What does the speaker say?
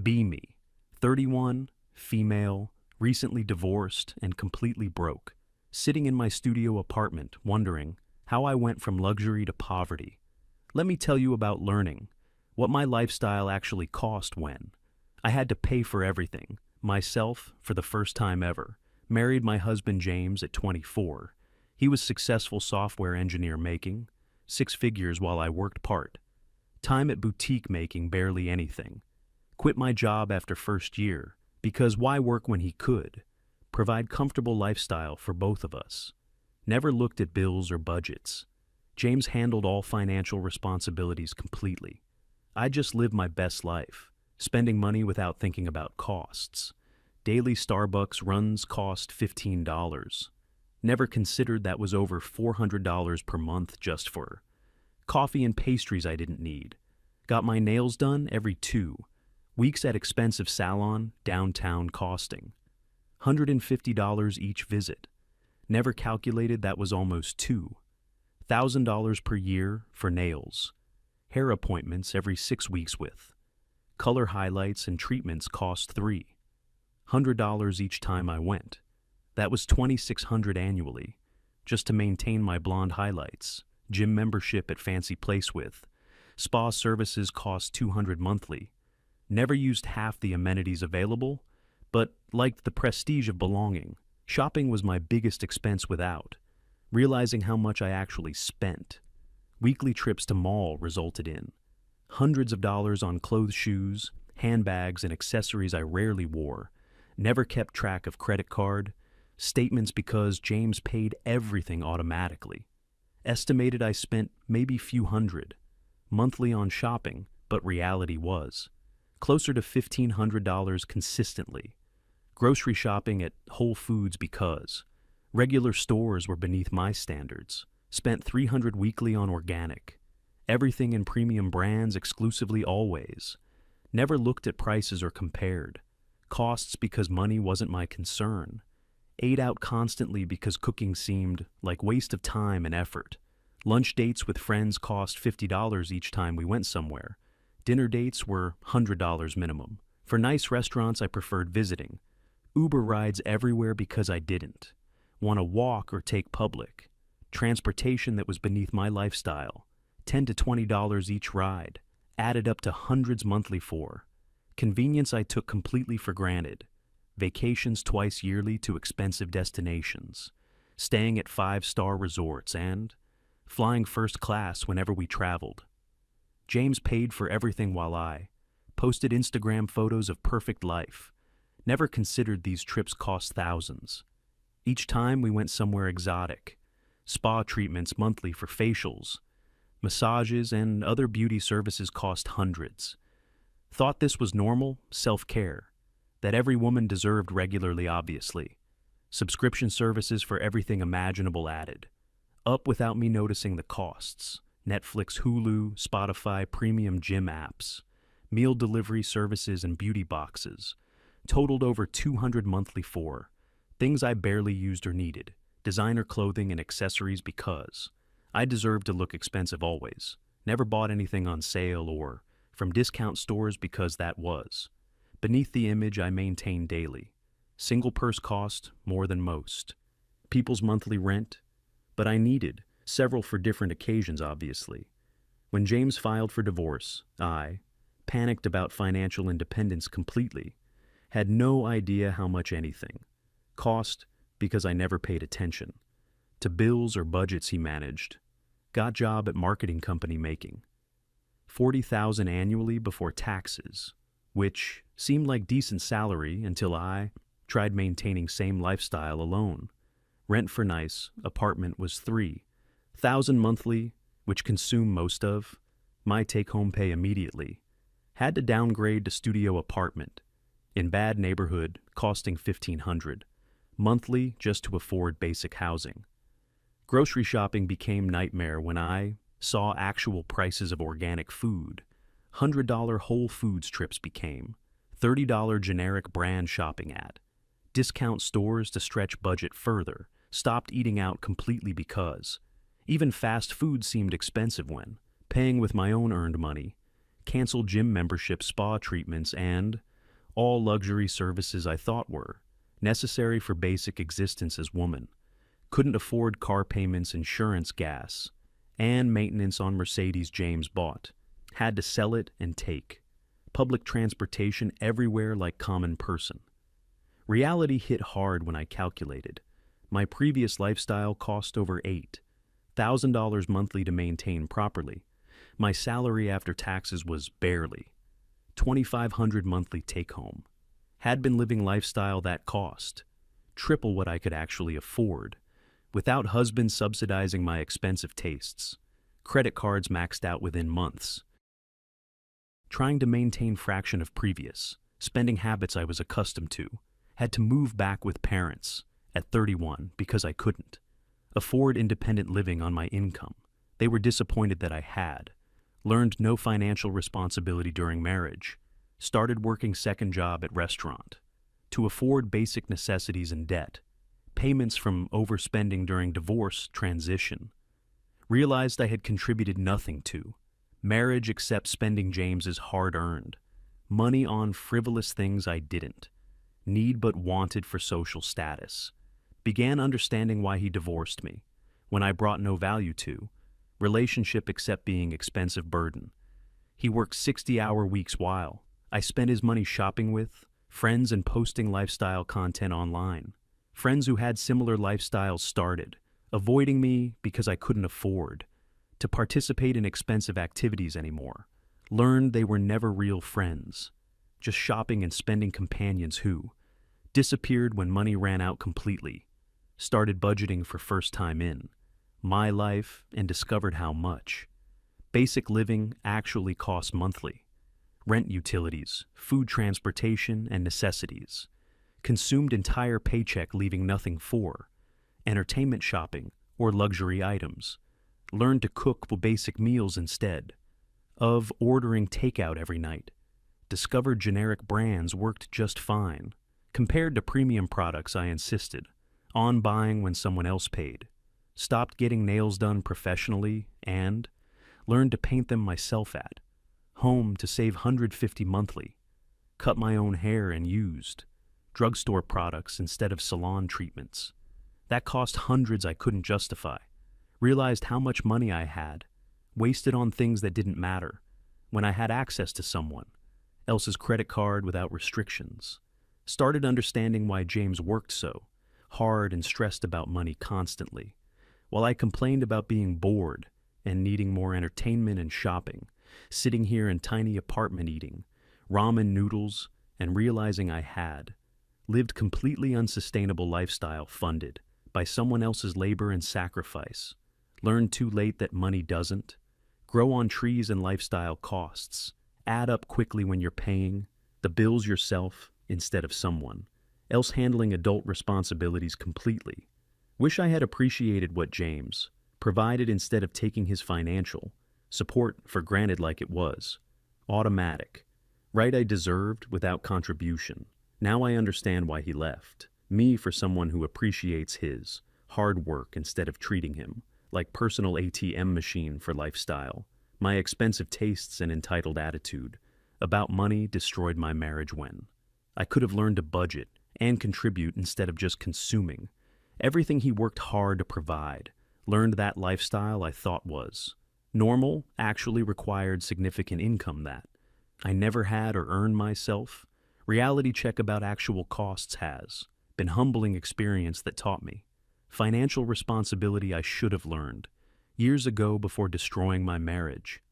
Be me, 31, female, recently divorced, and completely broke, sitting in my studio apartment wondering how I went from luxury to poverty. Let me tell you about learning what my lifestyle actually cost when I had to pay for everything, myself for the first time ever. Married my husband James at 24. He was successful software engineer making 6 figures while I worked part time at boutique making barely anything. Quit my job after first year because why work when he could provide comfortable lifestyle for both of us. Never looked at bills or budgets. James handled all financial responsibilities completely. I just lived my best life, spending money without thinking about costs. Daily Starbucks runs cost $15. Never considered that was over $400 per month just for coffee and pastries I didn't need. Got my nails done every 2 weeks at expensive salon downtown costing $150 each visit. Never calculated that was almost $2,000 per year for nails. Hair appointments every 6 weeks with color highlights and treatments cost $300 each time I went. That was $2,600 annually just to maintain my blonde highlights. Gym membership at fancy place with spa services cost $200 monthly. Never used half the amenities available, but liked the prestige of belonging. Shopping was my biggest expense without realizing how much I actually spent. Weekly trips to mall resulted in hundreds of dollars on clothes, shoes, handbags, and accessories I rarely wore. Never kept track of credit card statements because James paid everything automatically. Estimated I spent maybe few hundred monthly on shopping, but reality was closer to $1,500 consistently. Grocery shopping at Whole Foods because regular stores were beneath my standards. Spent $300 weekly on organic. Everything in premium brands exclusively always. Never looked at prices or compared costs because money wasn't my concern. Ate out constantly because cooking seemed like waste of time and effort. Lunch dates with friends cost $50 each time we went somewhere. Dinner dates were $100 minimum. For nice restaurants I preferred visiting. Uber rides everywhere because I didn't want to walk or take public transportation that was beneath my lifestyle. $10 to $20 each ride, added up to hundreds monthly for convenience I took completely for granted. Vacations twice yearly to expensive destinations, staying at 5-star resorts, and flying first class whenever we traveled. James paid for everything while I posted Instagram photos of perfect life. Never considered these trips cost thousands. Each time we went somewhere exotic. Spa treatments monthly for facials, massages, and other beauty services cost hundreds. Thought this was normal self-care, that every woman deserved regularly, obviously. Subscription services for everything imaginable added. Up without me noticing the costs. Netflix, Hulu, Spotify, premium gym apps, meal delivery services, and beauty boxes. Totaled over $200 monthly for things I barely used or needed. Designer clothing and accessories because I deserved to look expensive always. Never bought anything on sale or from discount stores because that was beneath the image I maintained daily. Single purse cost more than most. People's monthly rent, but I needed several for different occasions, obviously. When James filed for divorce, I panicked about financial independence completely. Had no idea how much anything cost because I never paid attention to bills or budgets he managed. Got job at marketing company making $40,000 annually before taxes, which seemed like decent salary until I tried maintaining same lifestyle alone. Rent for nice apartment was $3,000 monthly, which consumed most of my take-home pay immediately. Had to downgrade to studio apartment in bad neighborhood, costing $1,500 monthly just to afford basic housing. Grocery shopping became nightmare when I saw actual prices of organic food. $100 Whole Foods trips became $30 generic brand shopping at discount stores to stretch budget further. Stopped eating out completely because even fast food seemed expensive when paying with my own earned money. Canceled gym membership, spa treatments, and All luxury services I thought were necessary for basic existence as woman. Couldn't afford car payments, insurance, gas, and maintenance on Mercedes James bought. Had to sell it and take. Public transportation everywhere like common person. Reality hit hard when I calculated. My previous lifestyle cost over $8,000 monthly to maintain properly. My salary after taxes was barely $2,500 monthly take-home. Had been living lifestyle that cost triple what I could actually afford, without husband subsidizing my expensive tastes. Credit cards maxed out within months. Trying to maintain fraction of previous spending habits I was accustomed to. Had to move back with parents at 31 because I couldn't afford independent living on my income. They were disappointed that I had. Learned no financial responsibility during marriage. Started working second job at restaurant to afford basic necessities and debt. Payments from overspending during divorce transition. Realized I had contributed nothing to marriage except spending James's hard-earned money on frivolous things I didn't need but wanted for social status. Began understanding why he divorced me when I brought no value to relationship except being expensive burden. He worked 60-hour weeks while I spent his money shopping with friends and posting lifestyle content online. Friends who had similar lifestyles started avoiding me because I couldn't afford to participate in expensive activities anymore. Learned they were never real friends, just shopping and spending companions who disappeared when money ran out completely. Started budgeting for first time in my life and discovered how much basic living actually costs monthly. Rent, utilities, food, transportation, and necessities. Consumed entire paycheck, leaving nothing for entertainment, shopping, or luxury items. Learned to cook basic meals instead of ordering takeout every night. Discovered generic brands worked just fine. Compared to premium products I insisted on buying when someone else paid. Stopped getting nails done professionally and learned to paint them myself at home to save $150 monthly. Cut my own hair and used drugstore products instead of salon treatments. That cost hundreds I couldn't justify. Realized how much money I had wasted on things that didn't matter when I had access to someone else's credit card without restrictions. Started understanding why James worked so hard and stressed about money constantly, while I complained about being bored and needing more entertainment and shopping, sitting here in tiny apartment eating ramen noodles and realizing I had lived completely unsustainable lifestyle funded by someone else's labor and sacrifice. Learned too late that money doesn't grow on trees and lifestyle costs add up quickly when you're paying the bills yourself instead of someone else handling adult responsibilities completely. Wish I had appreciated what James provided instead of taking his financial support for granted like it was automatic. Right I deserved without contribution. Now I understand why he left me for someone who appreciates his hard work instead of treating him like personal ATM machine for lifestyle. My expensive tastes and entitled attitude about money destroyed my marriage when I could have learned to budget and contribute instead of just consuming everything he worked hard to provide. Learned that lifestyle I thought was normal actually required significant income that I never had or earned myself. Reality check about actual costs has been humbling experience that taught me financial responsibility I should have learned years ago before destroying my marriage.